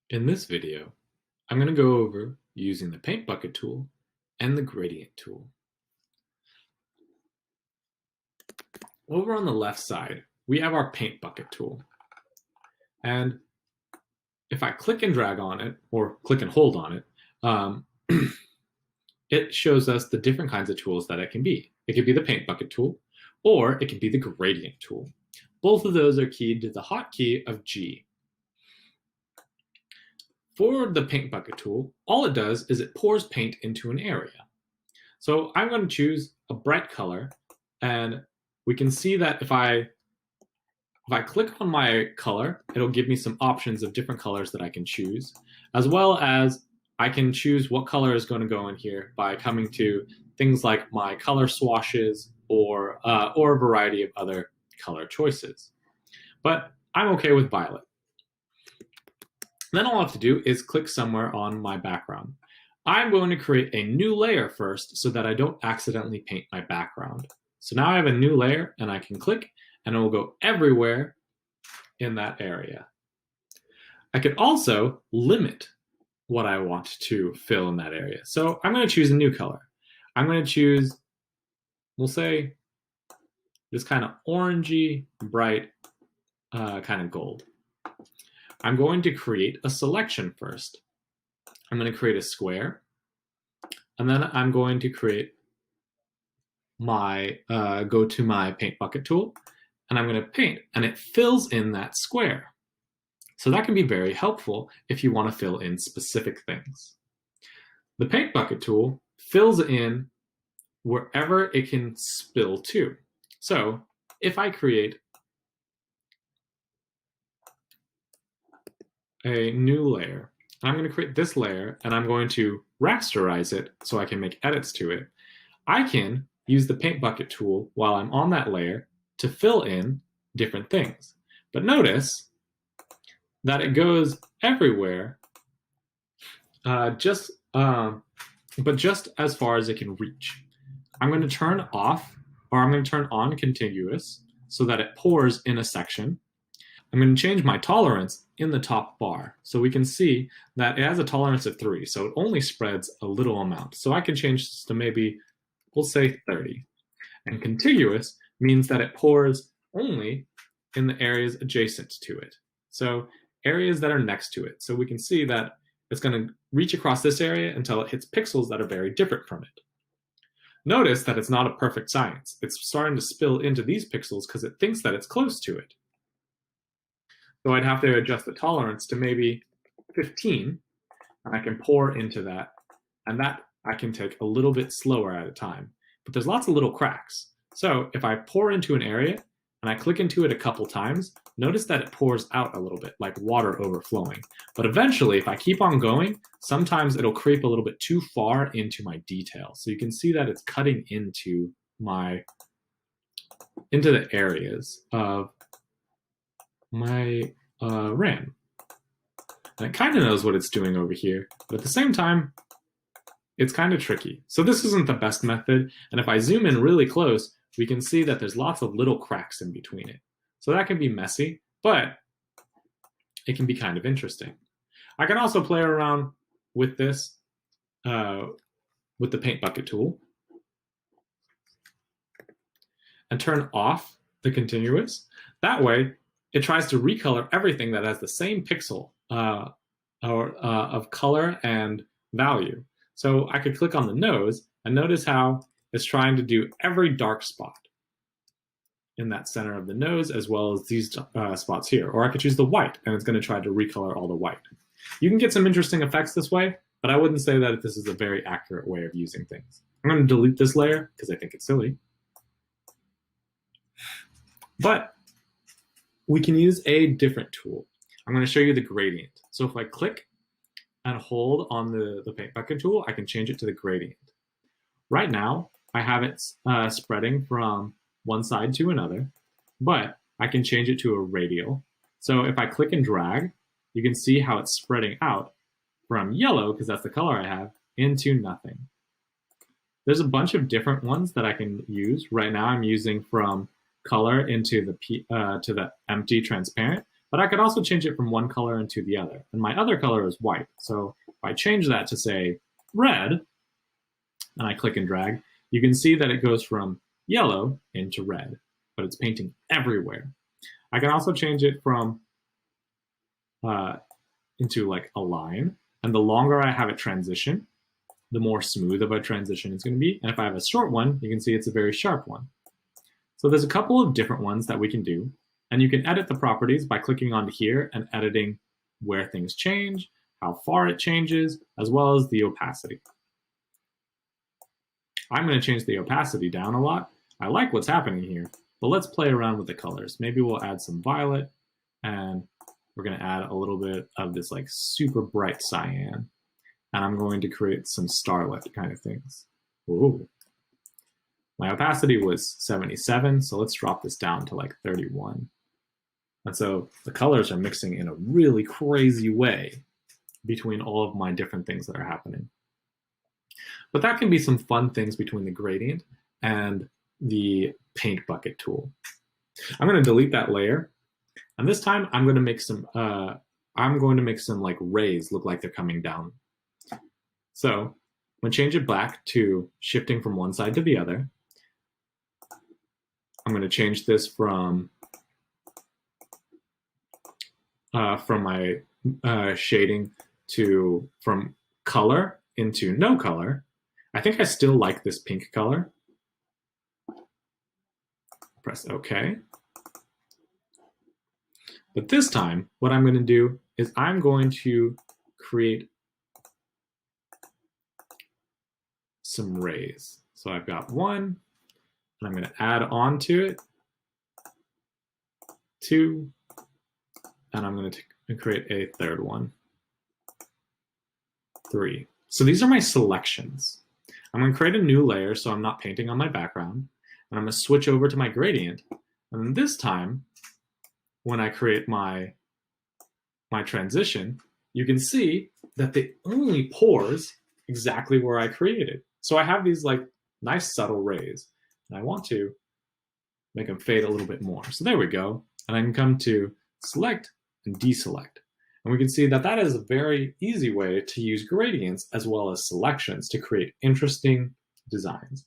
In this video, I'm going to go over using the paint bucket tool and the gradient tool. Over on the left side, we have our paint bucket tool. And if I click and drag on it, or click and hold on it, it shows us the different kinds of tools that it can be. It could be the paint bucket tool, or it can be the gradient tool. Both of those are keyed to the hotkey of G. For the paint bucket tool, all it does is it pours paint into an area. So I'm going to choose a bright color, and we can see that if I click on my color, it'll give me some options of different colors that I can choose, as well as I can choose what color is going to go in here by coming to things like my color swashes or a variety of other color choices. But I'm okay with violet. Then all I have to do is click somewhere on my background. I'm going to create a new layer first so that I don't accidentally paint my background. So now I have a new layer and I can click and it will go everywhere in that area. I could also limit what I want to fill in that area. So I'm going to choose a new color. I'm going to choose, we'll say, this kind of orangey, bright kind of gold. I'm going to create a selection first. I'm going to create a square, and then I'm going to create my, go to my paint bucket tool, and I'm going to paint, and it fills in that square. So that can be very helpful if you want to fill in specific things. The paint bucket tool fills in wherever it can spill to. So if I create a new layer, and I'm going to create this layer, and I'm going to rasterize it so I can make edits to it, I can use the paint bucket tool while I'm on that layer to fill in different things. But notice that it goes everywhere, but just as far as it can reach. I'm going to turn off, or I'm going to turn on contiguous so that it pours in a section. I'm going to change my tolerance in the top bar. So we can see that it has a tolerance of 3, so it only spreads a little amount. So I can change this to maybe, we'll say 30. And contiguous means that it pours only in the areas adjacent to it. So areas that are next to it. So we can see that it's going to reach across this area until it hits pixels that are very different from it. Notice that it's not a perfect science. It's starting to spill into these pixels because it thinks that it's close to it. So I'd have to adjust the tolerance to maybe 15, and I can pour into that, and that I can take a little bit slower at a time. But there's lots of little cracks. So if I pour into an area and I click into it a couple times, notice that it pours out a little bit, like water overflowing. But eventually, if I keep on going, sometimes it'll creep a little bit too far into my detail. So you can see that it's cutting into the areas of my RAM. And it kind of knows what it's doing over here, but at the same time, it's kind of tricky. So this isn't the best method, and if I zoom in really close, we can see that there's lots of little cracks in between it. So that can be messy, but it can be kind of interesting. I can also play around with this, with the paint bucket tool, and turn off the continuous. That way, it tries to recolor everything that has the same pixel of color and value. So I could click on the nose and notice how it's trying to do every dark spot in that center of the nose, as well as these spots here. Or I could choose the white, and it's going to try to recolor all the white. You can get some interesting effects this way, but I wouldn't say that this is a very accurate way of using things. I'm going to delete this layer because I think it's silly. But we can use a different tool. I'm going to show you the gradient. So if I click and hold on the paint bucket tool, I can change it to the gradient. Right now, I have it spreading from one side to another, but I can change it to a radial. So if I click and drag, you can see how it's spreading out from yellow, because that's the color I have, into nothing. There's a bunch of different ones that I can use. Right now, I'm using from color into the empty transparent, But I could also change it from one color into the other. And my other color is white. So if I change that to say red, and I click and drag, you can see that it goes from yellow into red, but it's painting everywhere. I can also change it from into like a line. And the longer I have it transition, the more smooth of a transition it's going to be. And if I have a short one, you can see it's a very sharp one. So there's a couple of different ones that we can do. And you can edit the properties by clicking onto here and editing where things change, how far it changes, as well as the opacity. I'm going to change the opacity down a lot. I like what's happening here, but let's play around with the colors. Maybe we'll add some violet, and we're going to add a little bit of this like super bright cyan. And I'm going to create some starlit kind of things. Ooh. My opacity was 77, so let's drop this down to like 31. And so the colors are mixing in a really crazy way between all of my different things that are happening. But that can be some fun things between the gradient and the paint bucket tool. I'm going to delete that layer, and this time I'm going to make some like rays look like they're coming down. So I'm going to change it back to shifting from one side to the other. I'm going to change this from my shading to from color into no color. I think I still like this pink color. Press OK. But this time, what I'm going to do is I'm going to create some rays. So I've got one, and I'm going to add on to it, 2, and I'm going to create a third one, 3. So these are my selections. I'm going to create a new layer so I'm not painting on my background, and I'm going to switch over to my gradient. And this time, when I create my transition, you can see that it only pours exactly where I created. So I have these like nice subtle rays, and I want to make them fade a little bit more. So there we go. And I can come to select and deselect. And we can see that that is a very easy way to use gradients as well as selections to create interesting designs.